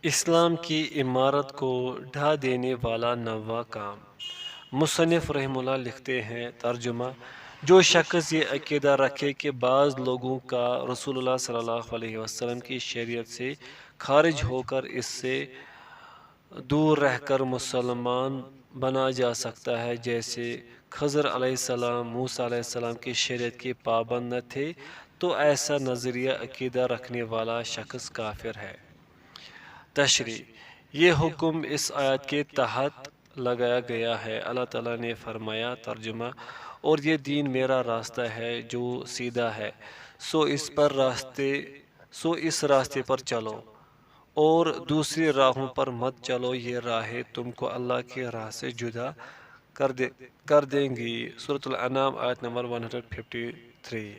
اسلام کی عمارت کو ڈھا دینے والا نوا کام۔ مصنف رحم اللہ لکھتے ہیں ترجمہ: جو شخص یہ عقیدہ رکھے کہ بعض لوگوں کا رسول اللہ صلی اللہ علیہ وسلم کی شریعت سے خارج ہو کر اس سے دور رہ کر مسلمان بنا جا سکتا ہے، جیسے خضر علیہ السلام موسیٰ علیہ السلام کی شریعت کے پابند نہ تھے، تو ایسا نظریہ عقیدہ رکھنے والا شخص کافر ہے۔ تشریح: یہ حکم اس آیت کے تحت لگایا گیا ہے۔ اللہ تعالیٰ نے فرمایا ترجمہ: اور یہ دین میرا راستہ ہے جو سیدھا ہے، سو اس راستے پر چلو اور دوسری راہوں پر مت چلو، یہ راہیں تم کو اللہ کی راہ سے جدا کر دیں گی۔ سورۃ الانعام آیت نمبر 153۔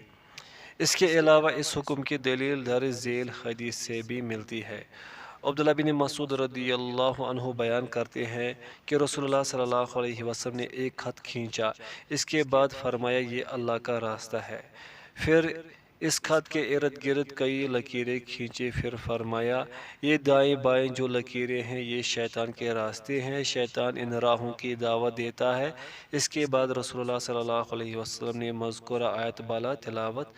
اس کے علاوہ اس حکم کی دلیل درج ذیل حدیث سے بھی ملتی ہے۔ عبداللہ بن مسعود رضی اللہ عنہ بیان کرتے ہیں کہ رسول اللہ صلی اللہ علیہ وسلم نے ایک خط کھینچا، اس کے بعد فرمایا یہ اللہ کا راستہ ہے۔ پھر اس خط کے ارد گرد کئی لکیریں کھینچیں، پھر فرمایا یہ دائیں بائیں جو لکیریں ہیں یہ شیطان کے راستے ہیں، شیطان ان راہوں کی دعوت دیتا ہے۔ اس کے بعد رسول اللہ صلی اللہ علیہ وسلم نے مذکورہ آیت بالا تلاوت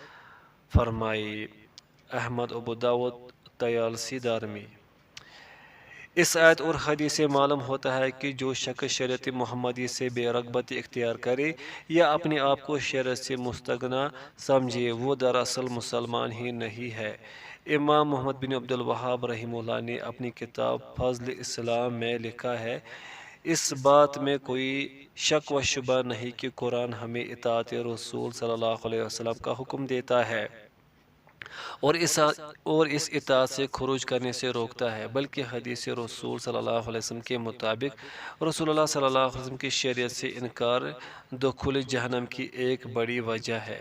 فرمائی۔ احمد، ابو داود، طیالسی، دارمی۔ اس آیت اور حدیث سے معلوم ہوتا ہے کہ جو شخص شریعت محمدی سے بے رغبتی اختیار کرے یا اپنے آپ کو شریعت سے مستغنی سمجھے، وہ دراصل مسلمان ہی نہیں ہے۔ امام محمد بن عبد الوہاب رحمہ اللہ نے اپنی کتاب فضل اسلام میں لکھا ہے: اس بات میں کوئی شک و شبہ نہیں کہ قرآن ہمیں اطاعت رسول صلی اللہ علیہ وسلم کا حکم دیتا ہے اور اس اطاعت سے خروج کرنے سے روکتا ہے، بلکہ حدیث رسول صلی اللہ علیہ وسلم کے مطابق رسول اللہ صلی اللہ علیہ وسلم کی شریعت سے انکار دخول جہنم کی ایک بڑی وجہ ہے۔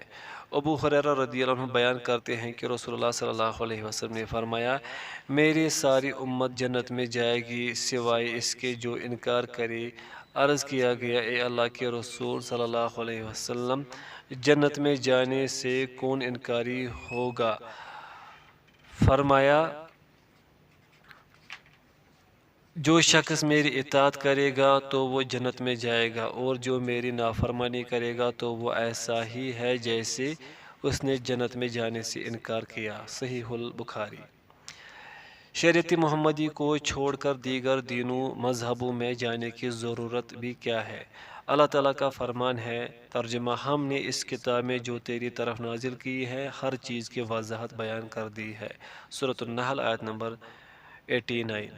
ابو ہریرہ رضی اللہ عنہ بیان کرتے ہیں کہ رسول اللہ صلی اللہ علیہ وسلم نے فرمایا: میری ساری امت جنت میں جائے گی سوائے اس کے جو انکار کرے۔ عرض کیا گیا: اے اللہ کے رسول صلی اللہ علیہ وسلم، جنت میں جانے سے کون انکاری ہوگا؟ فرمایا: جو شخص میری اطاعت کرے گا تو وہ جنت میں جائے گا، اور جو میری نافرمانی کرے گا تو وہ ایسا ہی ہے جیسے اس نے جنت میں جانے سے انکار کیا۔ صحیح البخاری۔ شریعت محمدی کو چھوڑ کر دیگر دینوں مذہبوں میں جانے کی ضرورت بھی کیا ہے؟ اللہ تعالیٰ کا فرمان ہے ترجمہ: ہم نے اس کتاب میں جو تیری طرف نازل کی ہے ہر چیز کی وضاحت بیان کر دی ہے۔ سورۃ النحل آیت نمبر 89۔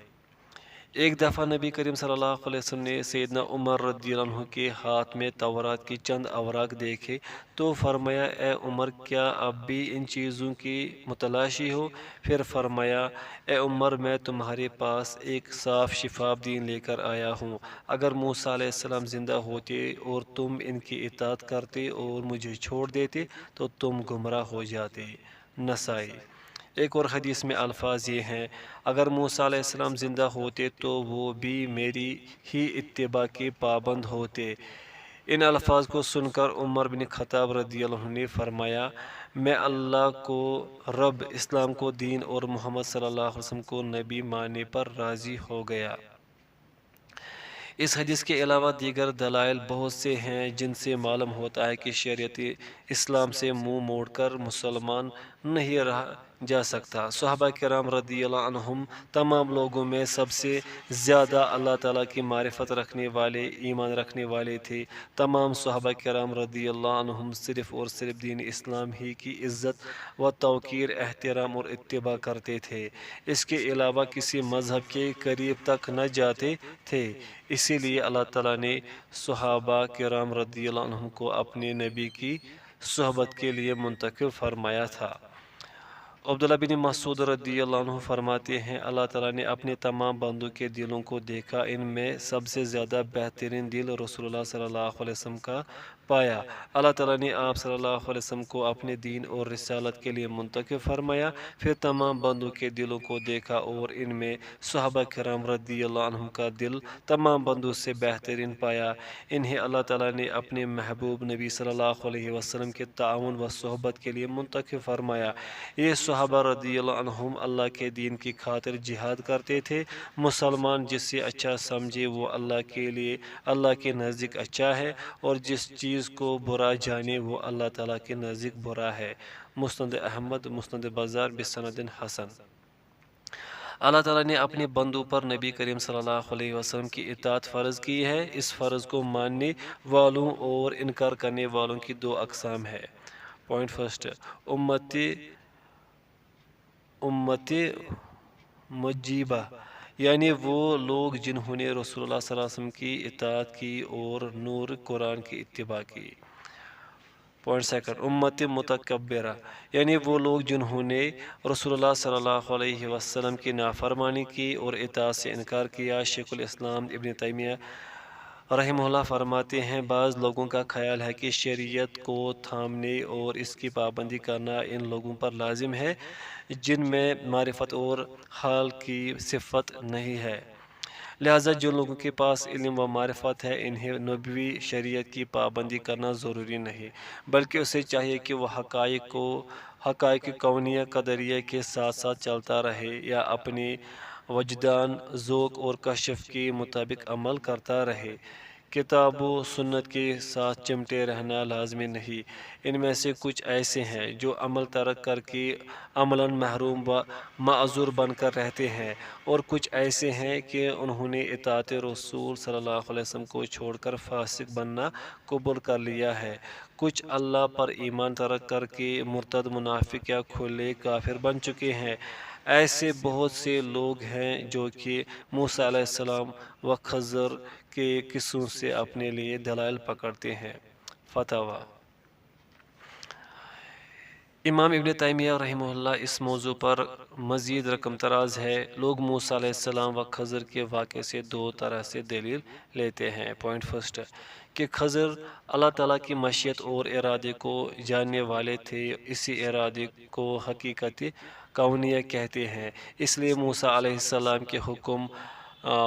ایک دفعہ نبی کریم صلی اللہ علیہ وسلم نے سیدنا عمر رضی اللہ عنہ کے ہاتھ میں تورات کی چند اوراق دیکھے تو فرمایا: اے عمر، کیا اب بھی ان چیزوں کی متلاشی ہو؟ پھر فرمایا: اے عمر، میں تمہارے پاس ایک صاف شفاف دین لے کر آیا ہوں۔ اگر موسیٰ علیہ السلام زندہ ہوتے اور تم ان کی اطاعت کرتے اور مجھے چھوڑ دیتے تو تم گمراہ ہو جاتے۔ نسائی۔ ایک اور حدیث میں الفاظ یہ ہیں: اگر موسیٰ علیہ السلام زندہ ہوتے تو وہ بھی میری ہی اتباع کے پابند ہوتے۔ ان الفاظ کو سن کر عمر بن خطاب رضی اللہ عنہ نے فرمایا: میں اللہ کو رب، اسلام کو دین اور محمد صلی اللہ علیہ وسلم کو نبی ماننے پر راضی ہو گیا۔ اس حدیث کے علاوہ دیگر دلائل بہت سے ہیں جن سے معلوم ہوتا ہے کہ شریعت اسلام سے منہ موڑ کر مسلمان نہیں رہا جا سکتا۔ صحابہ کرام رضی اللہ عنہم تمام لوگوں میں سب سے زیادہ اللہ تعالیٰ کی معرفت رکھنے والے، ایمان رکھنے والے تھے۔ تمام صحابہ کرام رضی اللہ عنہم صرف اور صرف دین اسلام ہی کی عزت و توقیر، احترام اور اتباع کرتے تھے، اس کے علاوہ کسی مذہب کے قریب تک نہ جاتے تھے۔ اسی لیے اللہ تعالیٰ نے صحابہ کرام رضی اللہ عنہم کو اپنے نبی کی صحبت کے لیے منتخب فرمایا تھا۔ عبداللہ بن مسعود رضی اللہ عنہ فرماتے ہیں: اللہ تعالیٰ نے اپنے تمام بندوں کے دلوں کو دیکھا، ان میں سب سے زیادہ بہترین دل رسول اللہ صلی اللہ علیہ وسلم کا پایا۔ اللہ تعالیٰ نے آپ صلی اللہ علیہ وسلم کو اپنے دین اور رسالت کے لیے منتخب فرمایا، پھر تمام بندوں کے دلوں کو دیکھا اور ان میں صحابہ کرام رضی اللہ عنہم کا دل تمام بندوں سے بہترین پایا۔ انہیں اللہ تعالیٰ نے اپنے محبوب نبی صلی اللہ علیہ وسلم کے تعاون و صحبت کے لیے منتخب فرمایا۔ یہ صحابہ رضی اللہ عنہم اللہ کے دین کی خاطر جہاد کرتے تھے۔ مسلمان جس سے اچھا سمجھے وہ اللہ کے لیے اللہ کے نزدیک اچھا ہے، اور جس چیز کو برا جانے وہ اللہ تعالیٰ کے نزدیک برا ہے۔ مسند احمد، مسند بزار بسند حسن۔ اللہ تعالیٰ نے اپنے بندوں پر نبی کریم صلی اللہ علیہ وسلم کی اطاعت فرض کی ہے۔ اس فرض کو ماننے والوں اور انکار کرنے والوں کی دو اقسام ہے۔ پوائنٹ فرسٹ، امت مجیبہ، یعنی وہ لوگ جنہوں نے رسول اللہ صلی اللہ علیہ وسلم کی اطاعت کی اور نور قرآن کی اتباع کی۔ پوائنٹ سیکنڈ، امت متکبرہ، یعنی وہ لوگ جنہوں نے رسول اللہ صلی اللہ علیہ وسلم کی نافرمانی کی اور اطاعت سے انکار کیا۔ شیخ الاسلام ابن تیمیہ رحمہ اللہ فرماتے ہیں، بعض لوگوں کا خیال ہے کہ شریعت کو تھامنے اور اس کی پابندی کرنا ان لوگوں پر لازم ہے جن میں معرفت اور حال کی صفت نہیں ہے، لہذا جن لوگوں کے پاس علم و معرفت ہے انہیں نبوی شریعت کی پابندی کرنا ضروری نہیں، بلکہ اسے چاہیے کہ وہ حقائق کونیہ قدریہ کے ساتھ ساتھ چلتا رہے یا اپنے وجدان، ذوق اور کشف کے مطابق عمل کرتا رہے۔ کتاب و سنت کے ساتھ چمٹے رہنا لازمی نہیں۔ ان میں سے کچھ ایسے ہیں جو عمل ترک کر کے عملاً محروم و معذور بن کر رہتے ہیں، اور کچھ ایسے ہیں کہ انہوں نے اطاعت رسول صلی اللہ علیہ وسلم کو چھوڑ کر فاسق بننا قبول کر لیا ہے۔ کچھ اللہ پر ایمان ترک کر کے مرتد، منافق یا کھلے کافر بن چکے ہیں۔ ایسے بہت سے لوگ ہیں جو کہ موسیٰ علیہ السلام و خضر کے قصوں سے اپنے لیے دلائل پکڑتے ہیں۔ فتاویٰ امام ابن تیمیہ رحمہ اللہ اس موضوع پر مزید رقم تراز ہے۔ لوگ موسیٰ علیہ السلام و خضر کے واقعے سے دو طرح سے دلیل لیتے ہیں۔ پوائنٹ فرسٹ، کہ خضر اللہ تعالیٰ کی مشیت اور ارادے کو جاننے والے تھے، اسی ارادے کو حقیقت کونیہ کہتے ہیں، اس لیے موسیٰ علیہ السلام کے حکم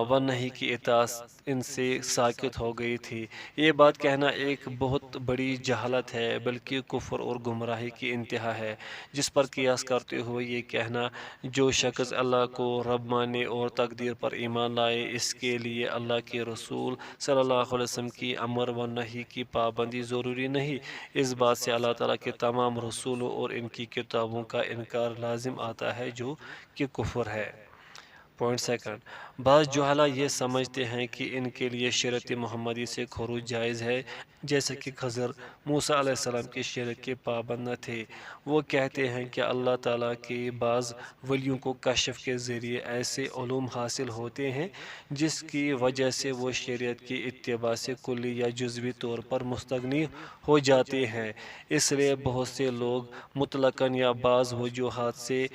و نہی کی اطاعت ان سے ساقط ہو گئی تھی۔ یہ بات کہنا ایک بہت بڑی جہالت ہے، بلکہ کفر اور گمراہی کی انتہا ہے، جس پر قیاس کرتے ہوئے یہ کہنا، جو شخص اللہ کو رب مانے اور تقدیر پر ایمان لائے، اس کے لیے اللہ کے رسول صلی اللہ علیہ وسلم کی امر و نہی کی پابندی ضروری نہیں۔ اس بات سے اللہ تعالیٰ کے تمام رسولوں اور ان کی کتابوں کا انکار لازم آتا ہے جو کہ کفر ہے۔ پوائنٹ سیکنڈ، بعض جہلاء یہ سمجھتے ہیں کہ ان کے لیے شریعت محمدی سے خروج جائز ہے، جیسا کہ خضر موسیٰ علیہ السلام کی شریعت کے پابند نہ تھے۔ وہ کہتے ہیں کہ اللہ تعالیٰ کے بعض ولیوں کو کشف کے ذریعے ایسے علوم حاصل ہوتے ہیں جس کی وجہ سے وہ شریعت کی اتباع سے کلی یا جزوی طور پر مستغنی ہو جاتے ہیں۔ اس لیے بہت سے لوگ مطلقاً یا بعض وجوہات سے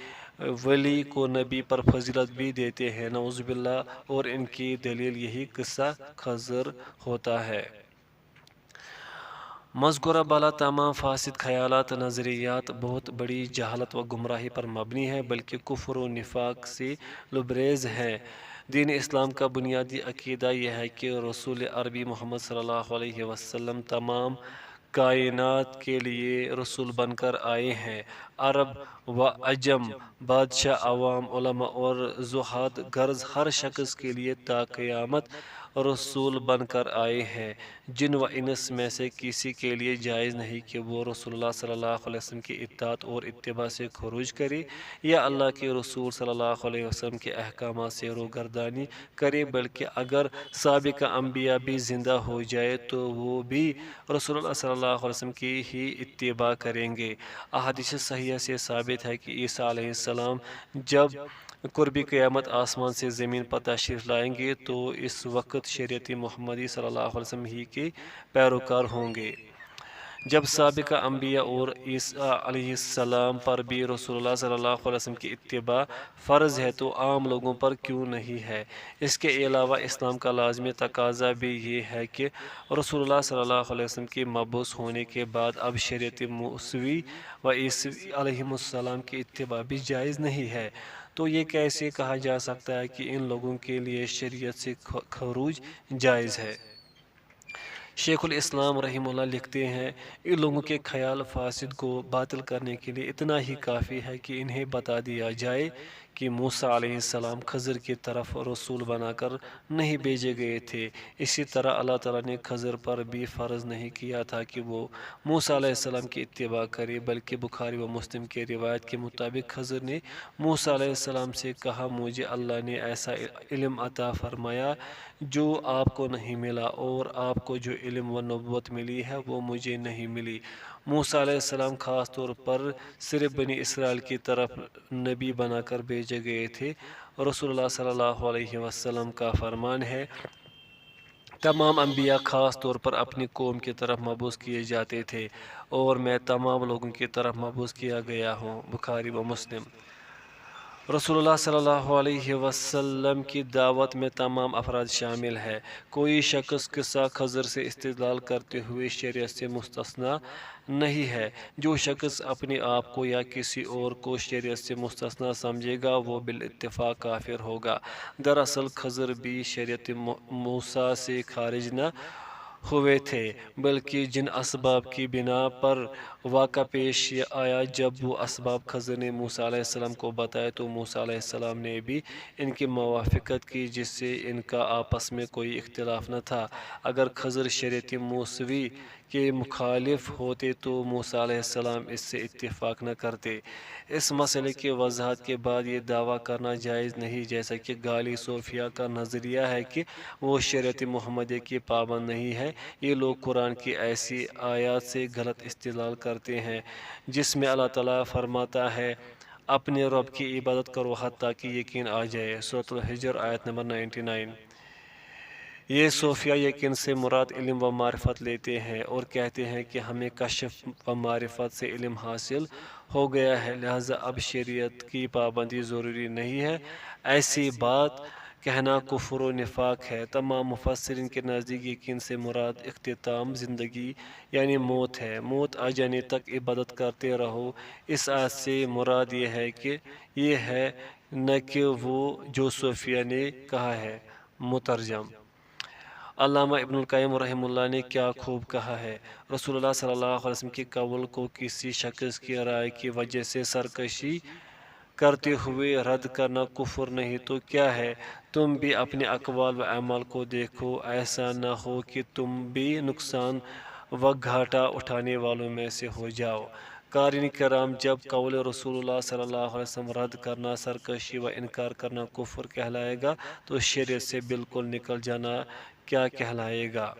ولی کو نبی پر فضیلت بھی دیتے ہیں، نعوذ باللہ، اور ان کی دلیل یہی قصہ خضر ہوتا ہے۔ مذکورہ بالا تمام فاسد خیالات، نظریات بہت بڑی جہالت و گمراہی پر مبنی ہے، بلکہ کفر و نفاق سے لبریز ہیں۔ دین اسلام کا بنیادی عقیدہ یہ ہے کہ رسول عربی محمد صلی اللہ علیہ وسلم تمام کائنات کے لیے رسول بن کر آئے ہیں۔ عرب و عجم، بادشاہ، عوام، علماء اور زہاد، غرض ہر شخص کے لیے تا قیامت رسول بن کر آئے ہیں۔ جن و انس میں سے کسی کے لیے جائز نہیں کہ وہ رسول اللہ صلی اللہ علیہ وسلم کی اطاعت اور اتباع سے خروج کرے یا اللہ کے رسول صلی اللہ علیہ وسلم کے احکامات سے روگردانی کرے، بلکہ اگر سابقہ انبیاء بھی زندہ ہو جائے تو وہ بھی رسول اللہ صلی اللہ علیہ وسلم کی ہی اتباع کریں گے۔ احادیث صحیحہ سے ثابت ہے کہ عیسیٰ علیہ السلام جب قرب قیامت آسمان سے زمین پر تشریف لائیں گے تو اس وقت شریعت محمدی صلی اللہ علیہ وسلم ہی کے پیروکار ہوں گے۔ جب سابقہ انبیاء اور عیسیٰ علیہ السلام پر بھی رسول اللہ صلی اللہ علیہ وسلم کی اتباع فرض ہے تو عام لوگوں پر کیوں نہیں ہے؟ اس کے علاوہ اسلام کا لازمی تقاضا بھی یہ ہے کہ رسول اللہ صلی اللہ علیہ وسلم کے مبعوث ہونے کے بعد اب شریعت موسوی و عیسوی علیہ السلام کی اتباع بھی جائز نہیں ہے۔ تو یہ کیسے کہا جا سکتا ہے کہ ان لوگوں کے لیے شریعت سے خروج جائز ہے؟ شیخ الاسلام رحمہ اللہ لکھتے ہیں، ان لوگوں کے خیال فاسد کو باطل کرنے کے لیے اتنا ہی کافی ہے کہ انہیں بتا دیا جائے کہ موسیٰ علیہ السلام خضر کی طرف رسول بنا کر نہیں بھیجے گئے تھے۔ اسی طرح اللہ تعالیٰ نے خضر پر بھی فرض نہیں کیا تھا کہ وہ موسیٰ علیہ السلام کی اتباع کرے، بلکہ بخاری و مسلم کے روایت کے مطابق خضر نے موسیٰ علیہ السلام سے کہا، مجھے اللہ نے ایسا علم عطا فرمایا جو آپ کو نہیں ملا، اور آپ کو جو علم و نبوت ملی ہے وہ مجھے نہیں ملی۔ موسیٰ علیہ السلام خاص طور پر صرف بنی اسرائیل کی طرف نبی بنا کر بھیجے گئے تھے۔ رسول اللہ صلی اللہ علیہ وسلم کا فرمان ہے، تمام انبیاء خاص طور پر اپنی قوم کی طرف مبعوث کیے جاتے تھے، اور میں تمام لوگوں کی طرف مبعوث کیا گیا ہوں۔ بخاری و مسلم۔ رسول اللہ صلی اللہ علیہ وسلم کی دعوت میں تمام افراد شامل ہے۔ کوئی شخص قصہ خضر سے استدلال کرتے ہوئے شریعت سے مستثنیٰ نہیں ہے۔ جو شخص اپنے آپ کو یا کسی اور کو شریعت سے مستثنیٰ سمجھے گا وہ بالاتفاق کافر ہوگا۔ دراصل خضر بھی شریعت موسیٰ سے خارج نہ ہوئے تھے، بلکہ جن اسباب کی بنا پر واقعہ پیش آیا، جب وہ اسباب خضر نے موسیٰ علیہ السلام کو بتائے تو موسیٰ علیہ السلام نے بھی ان کی موافقت کی، جس سے ان کا آپس میں کوئی اختلاف نہ تھا۔ اگر خضر شریعت موسوی کے مخالف ہوتے تو موسیٰ علیہ السلام اس سے اتفاق نہ کرتے۔ اس مسئلے کی وضاحت کے بعد یہ دعویٰ کرنا جائز نہیں، جیسا کہ غالی صوفیہ کا نظریہ ہے کہ وہ شریعت محمدیہ کی پابند نہیں ہے۔ یہ لوگ قرآن کی ایسی آیات سے غلط استدلال کرتے ہیں جس میں اللہ تعالیٰ فرماتا ہے، اپنے رب کی عبادت کرو حتیٰ کہ یقین آ جائے۔ سورۃ الحجر آیت نمبر 99۔ یہ صوفیہ یقین سے مراد علم و معرفت لیتے ہیں اور کہتے ہیں کہ ہمیں کشف و معرفت سے علم حاصل ہو گیا ہے، لہذا اب شریعت کی پابندی ضروری نہیں ہے۔ ایسی بات کہنا کفر و نفاق ہے۔ تمام مفسرین کے نزدیک یقین سے مراد اختتام زندگی یعنی موت ہے۔ موت آ جانے تک عبادت کرتے رہو۔ اس آیت سے مراد یہ ہے نہ کہ وہ جو صوفیہ نے کہا ہے۔ مترجم۔ علامہ ابن القیم رحمہ اللہ نے کیا خوب کہا ہے، رسول اللہ صلی اللہ علیہ وسلم کے قول کو کسی شخص کی رائے کی وجہ سے سرکشی کرتے ہوئے رد کرنا کفر نہیں تو کیا ہے؟ تم بھی اپنے اقوال و اعمال کو دیکھو، ایسا نہ ہو کہ تم بھی نقصان و گھاٹا اٹھانے والوں میں سے ہو جاؤ۔ قارئین کرام، جب قول رسول اللہ صلی اللہ علیہ وسلم رد کرنا، سرکشی و انکار کرنا کفر کہلائے گا تو شریعت سے بالکل نکل جانا کیا کہلائے گا؟